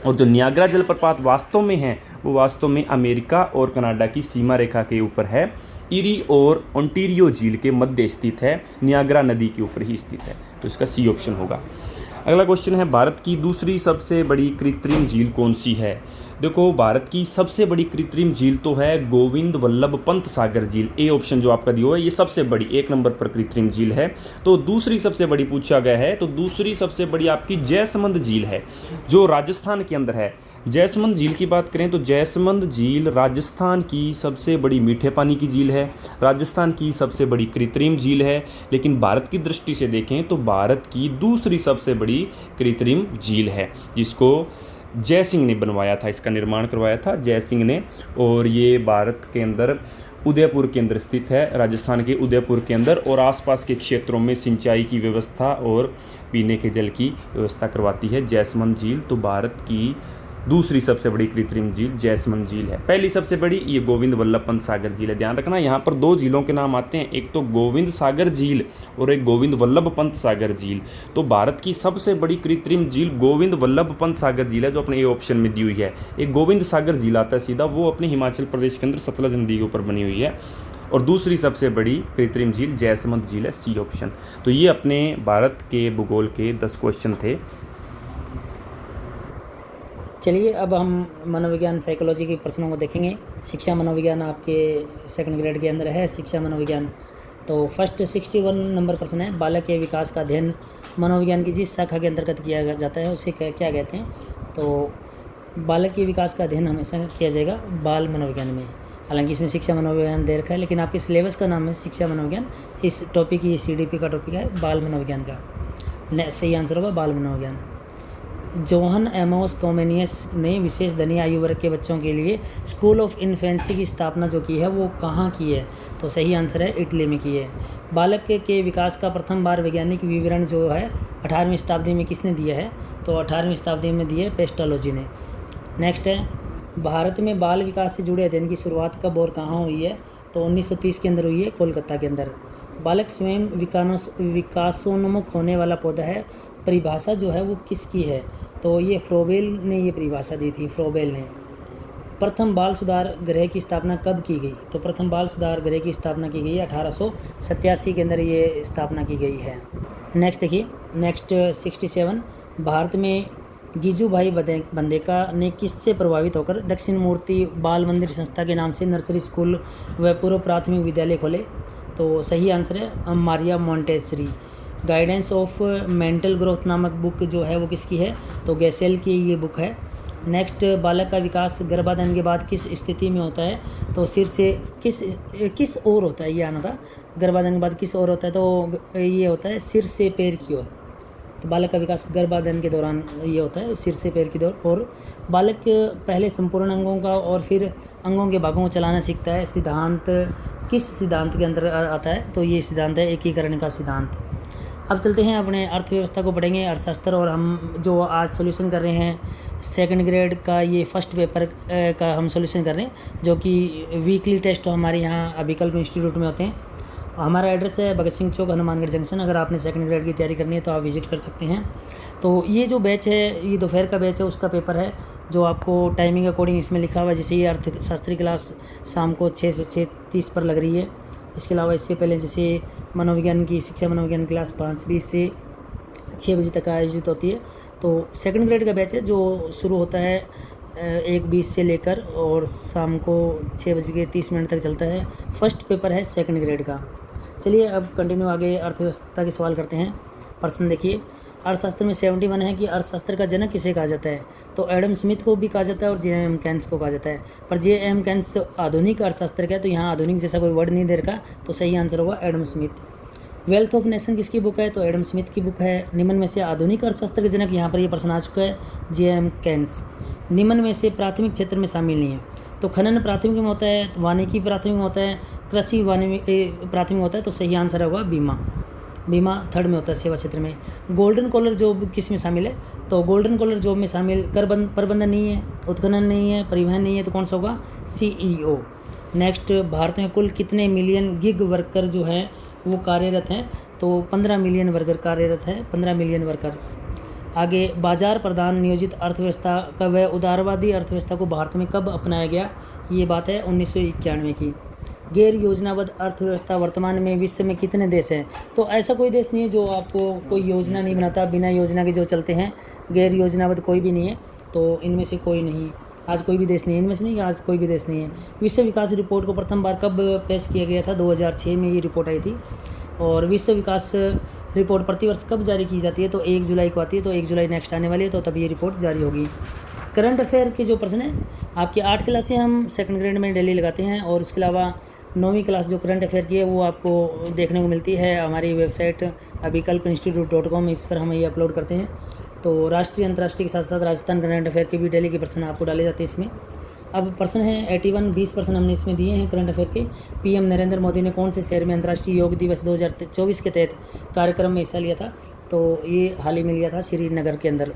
और जो न्यागरा जलप्रपात वास्तव में है वो वास्तव में अमेरिका और कनाडा की सीमा रेखा के ऊपर है, इरी और ओंटारियो झील के मध्य स्थित है, न्यागरा नदी के ऊपर ही स्थित है। तो इसका सी ऑप्शन होगा। अगला क्वेश्चन है, भारत की दूसरी सबसे बड़ी कृत्रिम झील कौन सी है? देखो, भारत की सबसे बड़ी कृत्रिम झील तो है गोविंद वल्लभ पंत सागर झील। ए ऑप्शन जो आपका दिया हुआ है ये सबसे बड़ी 1 नंबर पर कृत्रिम झील है। तो दूसरी सबसे बड़ी पूछा गया है, तो दूसरी सबसे बड़ी आपकी जैसमंद झील है जो राजस्थान के अंदर है। जैसमंद झील की बात करें तो जैसमंद झील राजस्थान की सबसे बड़ी मीठे पानी की झील है, राजस्थान की सबसे बड़ी कृत्रिम झील है। लेकिन भारत की दृष्टि से देखें तो भारत की दूसरी सबसे बड़ी कृत्रिम झील है, जिसको जय सिंह ने बनवाया था, इसका निर्माण करवाया था जय सिंह ने। और ये भारत के अंदर उदयपुर के अंदर स्थित है, राजस्थान के उदयपुर के अंदर, और आसपास के क्षेत्रों में सिंचाई की व्यवस्था और पीने के जल की व्यवस्था करवाती है जैसमंद झील। तो भारत की दूसरी सबसे बड़ी कृत्रिम झील जैसमंद झील है। पहली सबसे बड़ी ये गोविंद वल्लभ पंत सागर झील है। ध्यान रखना, यहाँ पर 2 झीलों के नाम आते हैं, एक तो गोविंद सागर झील और एक गोविंद वल्लभ पंत सागर झील। तो भारत की सबसे बड़ी कृत्रिम झील गोविंद वल्लभ पंत सागर झील है, जो अपने ए ऑप्शन में दी हुई है। एक गोविंद सागर झील आता है सीधा, वो अपने हिमाचल प्रदेश के अंदर सतलज नदी के ऊपर बनी हुई है। और दूसरी सबसे बड़ी कृत्रिम झील जैसमंद झील है, सी ऑप्शन। तो ये अपने भारत के भूगोल के 10 क्वेश्चन थे। चलिए अब हम मनोविज्ञान साइकोलॉजी के प्रश्नों को देखेंगे। शिक्षा मनोविज्ञान आपके 2nd ग्रेड के अंदर है, शिक्षा मनोविज्ञान। तो फर्स्ट 61 नंबर प्रश्न है, बालक के विकास का अध्ययन मनोविज्ञान की जिस शाखा के अंतर्गत किया जाता है उसे क्या कहते हैं? तो बालक के विकास का अध्ययन हमेशा किया जाएगा बाल मनोविज्ञान में। हालांकि इसमें शिक्षा मनोविज्ञान दे रखा है, लेकिन आपके सिलेबस का नाम है शिक्षा मनोविज्ञान। इस टॉपिक की CDP का टॉपिक है बाल मनोविज्ञान का। सही आंसर होगा बाल मनोविज्ञान। जोहन एमोस कॉमेनियस ने विशेष धनी आयु वर्ग के बच्चों के लिए स्कूल ऑफ इन्फेंसी की स्थापना जो की है वो कहाँ की है? तो सही आंसर है इटली में की है। बालक के विकास का प्रथम बार वैज्ञानिक विवरण जो है 18वीं शताब्दी में किसने दिया है? तो 18वीं शताब्दी में दिए पेस्टालोजी ने। नेक्स्ट है, भारत में बाल विकास से जुड़े अध्ययन की शुरुआत कब और कहाँ हुई है? तो 1930 के अंदर हुई है, कोलकाता के अंदर। बालक स्वयं विकासोन्मुख होने वाला पौधा है, परिभाषा जो है वो किसकी है? तो ये फ्रोबेल ने ये परिभाषा दी थी, फ्रोबेल ने। प्रथम बाल सुधार गृह की स्थापना कब की गई? तो प्रथम बाल सुधार गृह की स्थापना की गई 1887 के अंदर ये स्थापना की गई है। नेक्स्ट देखिए, नेक्स्ट 67, भारत में गिजू भाई बंदेका ने किससे प्रभावित होकर दक्षिण मूर्ति बाल मंदिर संस्था के नाम से नर्सरी स्कूल व पूर्व प्राथमिक विद्यालय खोले? तो सही आंसर है Maria Montessori. Guidance of mental growth नामक बुक जो है वो किसकी है? तो गैसेल की ये बुक है। नेक्स्ट, बालक का विकास गर्भाधान के बाद किस स्थिति में होता है? तो सिर से किस ओर होता है, ये आना था। गर्भाधान के बाद किस ओर होता है? तो ये होता है सिर से पैर की ओर। तो बालक का विकास गर्भाधान के दौरान ये होता है सिर से पैर की ओर। और बालक पहले संपूर्ण अंगों का और फिर अंगों के भागों को चलाना सीखता है। सिद्धांत किस सिद्धांत के अंदर आता है? तो ये सिद्धांत है एकीकरण का सिद्धांत। अब चलते हैं अपने अर्थव्यवस्था को पढ़ेंगे, अर्थशास्त्र। और हम जो आज सॉल्यूशन कर रहे हैं 2nd ग्रेड का ये फर्स्ट पेपर का हम सॉल्यूशन कर रहे हैं, जो कि वीकली टेस्ट हमारे यहाँ विकल्प इंस्टीट्यूट में होते हैं। हमारा एड्रेस है भगत सिंह चौक, हनुमानगढ़ जंक्शन। अगर आपने 2nd ग्रेड की तैयारी करनी है तो आप विजिट कर सकते हैं। तो ये जो बैच है ये दोपहर का बैच है, उसका पेपर है जो आपको टाइमिंग अकॉर्डिंग इसमें लिखा हुआ है। जैसे ये अर्थशास्त्री क्लास शाम को 6 से 6:30 पर लग रही है। इसके अलावा इससे पहले जैसे मनोविज्ञान की शिक्षा मनोविज्ञान क्लास 5:20 से 6 बजे तक आयोजित होती है। तो 2nd ग्रेड का बैच है जो शुरू होता है 1:20 से लेकर और शाम को 6:30 तक चलता है। फर्स्ट पेपर है 2nd ग्रेड का। चलिए अब कंटिन्यू आगे अर्थव्यवस्था के सवाल करते हैं। प्रश्न देखिए, अर्थशास्त्र में 71 है कि अर्थशास्त्र का जनक किसे कहा जाता है? तो एडम स्मिथ को भी कहा जाता है और J.M. केन्स को कहा जाता है। पर J.M. केन्स आधुनिक अर्थशास्त्र का है, तो यहाँ आधुनिक जैसा कोई वर्ड नहीं दे रखा, तो सही आंसर होगा Adam Smith. Wealth of nation किसकी बुक है? तो एडम स्मिथ की बुक है। निम्न में से आधुनिक अर्थशास्त्र के जनक, यहाँ पर ये प्रश्न आ चुका है, J.M. केन्स। निम्न में से प्राथमिक क्षेत्र में शामिल नहीं है। तो खनन प्राथमिक में होता है, वानिकी प्राथमिक में होता है, कृषि प्राथमिक में होता है, तो सही आंसर होगा बीमा। बीमा 3rd में होता है सेवा क्षेत्र में। गोल्डन कॉलर जॉब किस में शामिल है? तो गोल्डन कॉलर जॉब में शामिल प्रबंधन नहीं है, उत्खनन नहीं है, परिवहन नहीं है, तो कौन सा होगा? CEO। नेक्स्ट, भारत में कुल कितने मिलियन गिग वर्कर जो हैं वो कार्यरत हैं? तो 15 मिलियन वर्कर कार्यरत है, 15 मिलियन वर्कर। आगे, बाजार प्रधान नियोजित अर्थव्यवस्था का व उदारवादी अर्थव्यवस्था को भारत में कब अपनाया गया, ये बात है 1991 की। गैर योजनाबद्ध अर्थव्यवस्था वर्तमान में विश्व में कितने देश हैं, तो ऐसा कोई देश नहीं है जो आपको कोई योजना नहीं बनाता, बिना योजना के जो चलते हैं, गैर योजनाबद्ध कोई भी नहीं है, तो इनमें से कोई नहीं, आज कोई भी देश नहीं है, इनमें से नहीं, आज कोई भी देश नहीं है। विश्व विकास रिपोर्ट को प्रथम बार कब पेश किया गया था, 2006 में ये रिपोर्ट आई थी। और विश्व विकास रिपोर्ट प्रतिवर्ष कब जारी की जाती है, तो 1 जुलाई को आती है, तो 1 जुलाई नेक्स्ट आने वाली है, तो तब ये रिपोर्ट जारी होगी। करंट अफेयर के जो प्रश्न है, आपकी 8 क्लासें हम सेकंड ग्रेड में डेली लगाते हैं, और उसके अलावा 9वीं क्लास जो करंट अफेयर की है वो आपको देखने को मिलती है हमारी वेबसाइट abhikalpinstitute.com, इस पर हम ये अपलोड करते हैं। तो राष्ट्रीय अंतर्राष्ट्रीय के साथ साथ राजस्थान करंट अफेयर के भी डेली के प्रश्न आपको डाले जाते हैं इसमें। अब प्रश्न है 81, 20 प्रश्न हमने इसमें दिए हैं करंट अफेयर के। पीएम नरेंद्र मोदी ने कौन से शहर में अंतर्राष्ट्रीय योग दिवस 2024 के तहत कार्यक्रम में हिस्सा लिया था, तो ये हाल ही में लिया था श्रीनगर के अंदर।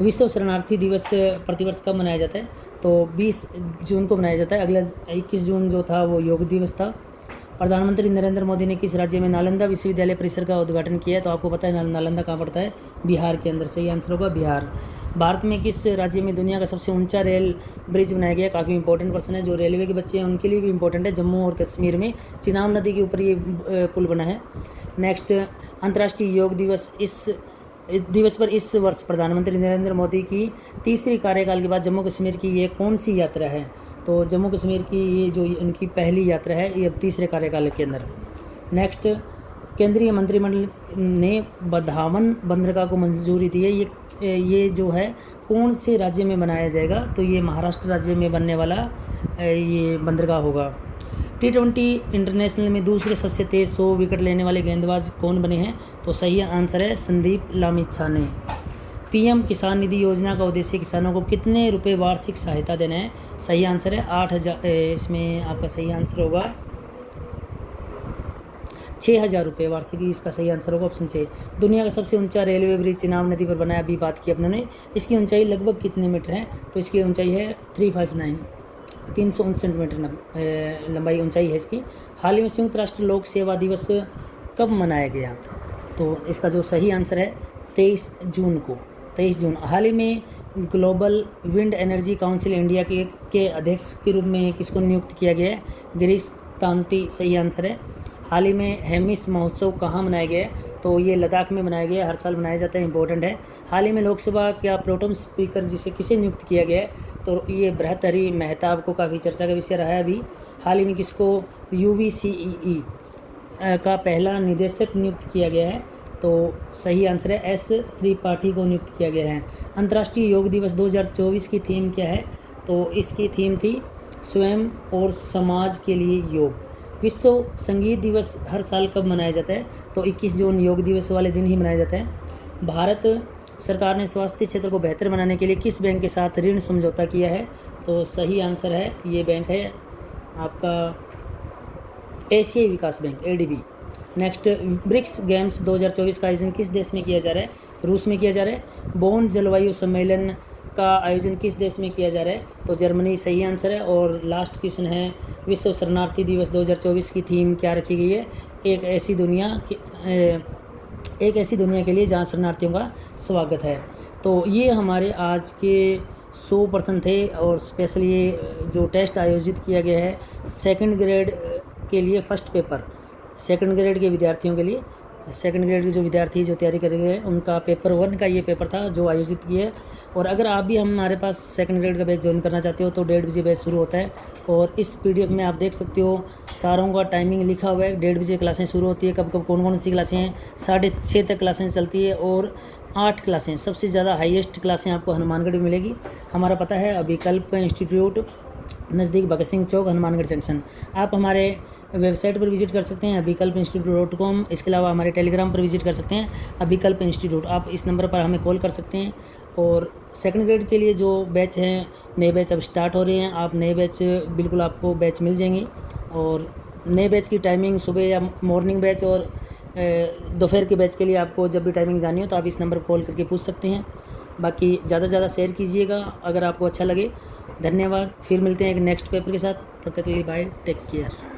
विश्व शरणार्थी दिवस प्रतिवर्ष कब मनाया जाता है, तो 20 जून को मनाया जाता है। अगला 21 जून जो था वो योग दिवस था। प्रधानमंत्री नरेंद्र मोदी ने किस राज्य में नालंदा विश्वविद्यालय परिसर का उद्घाटन किया है, तो आपको पता है नालंदा कहाँ पड़ता है, बिहार के अंदर। सही आंसर होगा बिहार। भारत में किस राज्य में दुनिया का सबसे ऊंचा रेल ब्रिज बनाया गया, काफ़ी इंपॉर्टेंट प्रश्न है, जो रेलवे के बच्चे हैं उनके लिए भी इंपॉर्टेंट है। जम्मू और कश्मीर में चिनाब नदी के ऊपर ये पुल बना है। नेक्स्ट, अंतर्राष्ट्रीय योग दिवस दिवस पर इस वर्ष प्रधानमंत्री नरेंद्र मोदी की तीसरी कार्यकाल के बाद जम्मू कश्मीर की ये कौन सी यात्रा है, तो जम्मू कश्मीर की ये जो इनकी पहली यात्रा है, ये अब तीसरे कार्यकाल के अंदर। नेक्स्ट, केंद्रीय मंत्रिमंडल ने बधावन बंदरगाह को मंजूरी दी है, ये जो है कौन से राज्य में बनाया जाएगा, तो ये महाराष्ट्र राज्य में बनने वाला ये बंदरगाह होगा। T20 इंटरनेशनल में दूसरे सबसे तेज़ 100 विकेट लेने वाले गेंदबाज कौन बने हैं, तो सही आंसर है संदीप लामिछाने। पीएम किसान निधि योजना का उद्देश्य किसानों को कितने रुपए वार्षिक सहायता देना है, सही आंसर है 8,000, इसमें आपका सही आंसर होगा 6,000 रुपये वार्षिक, इसका सही आंसर होगा ऑप्शन से। दुनिया का सबसे ऊंचा रेलवे ब्रिज चिनाब नदी पर बना है, अभी बात की अपने। इसकी ऊंचाई लगभग कितने मीटर है, तो इसकी ऊंचाई है 359 मीटर लंबाई ऊंचाई है इसकी। हाल ही में संयुक्त राष्ट्र लोक सेवा दिवस कब मनाया गया, तो इसका जो सही आंसर है 23 जून को, 23 जून। हाल ही में global wind energy council India के अध्यक्ष के रूप में किसको नियुक्त किया गया है, गिरीश तांती, सही आंसर है। हाल ही में हेमिस महोत्सव कहाँ मनाया गया है, तो ये लद्दाख में मनाया गया है, हर साल मनाया जाता है, इंपॉर्टेंट है। हाल ही में लोकसभा का प्रोटेम स्पीकर किसे नियुक्त किया गया है, तो ये भर्तृहरि मेहताब को काफ़ी चर्चा का विषय रहा है अभी। हाल ही में किसको UVCEE का पहला निदेशक नियुक्त किया गया है, तो सही आंसर है S त्रिपाठी को नियुक्त किया गया है। अंतर्राष्ट्रीय योग दिवस 2024 की थीम क्या है, तो इसकी थीम थी स्वयं और समाज के लिए योग। विश्व संगीत दिवस हर साल कब मनाया जाता है, तो 21 जून योग दिवस वाले दिन ही मनाया जाता है। भारत सरकार ने स्वास्थ्य क्षेत्र को बेहतर बनाने के लिए किस बैंक के साथ ऋण समझौता किया है, तो सही आंसर है ये बैंक है आपका एशियाई विकास bank ADB। Next, BRICS games 2024 का आयोजन किस देश में किया जा रहा है, रूस में किया जा रहा है। बोन जलवायु सम्मेलन का आयोजन किस देश में किया जा रहा है, तो जर्मनी, सही आंसर है। और लास्ट क्वेश्चन है, विश्व शरणार्थी दिवस 2024 की थीम क्या रखी गई है, एक ऐसी दुनिया के लिए जहां शरणार्थियों का स्वागत है। तो ये हमारे आज के 100 प्रश्न थे, और स्पेशल ये जो टेस्ट आयोजित किया गया है सेकंड ग्रेड के लिए, फर्स्ट पेपर सेकंड ग्रेड के विद्यार्थियों के लिए, सेकंड ग्रेड के जो विद्यार्थी जो तैयारी करेंगे उनका पेपर 1 का ये पेपर था जो आयोजित किए। और अगर आप भी हमारे पास सेकंड ग्रेड का बैच ज्वाइन करना चाहते हो तो 1:30 बजे बैच शुरू होता है, और इस PDF में आप देख सकते हो सारों का टाइमिंग लिखा हुआ है। 1:30 बजे क्लासें शुरू होती है, कब कब कौन कौन सी क्लासें हैं, 6:30 तक क्लासें चलती है, और 8 क्लासें, सबसे ज़्यादा हाईएस्ट क्लासें आपको हनुमानगढ़ में मिलेगी। हमारा पता है अभिकल्प इंस्टीट्यूट, नज़दीक भगत सिंह चौक, हनुमानगढ़ जंक्शन। आप हमारे वेबसाइट पर विजिट कर सकते हैं abhikalpinstitute.com। इसके अलावा हमारे टेलीग्राम पर विजिट कर सकते हैं अभिकल्प इंस्टीट्यूट। आप इस नंबर पर हमें कॉल कर सकते हैं। और सेकंड ग्रेड के लिए जो बैच हैं, नए बैच अब स्टार्ट हो रहे हैं, आप नए बैच बिल्कुल आपको बैच मिल जाएंगे। और नए बैच की टाइमिंग सुबह या मॉर्निंग बैच और दोपहर के बैच के लिए आपको जब भी टाइमिंग जानी हो तो आप इस नंबर पर कॉल करके पूछ सकते हैं। बाकी ज़्यादा से ज़्यादा शेयर कीजिएगा अगर आपको अच्छा लगे। धन्यवाद, फिर मिलते हैं एक नेक्स्ट पेपर के साथ, तब तक के लिए बाय, टेक केयर।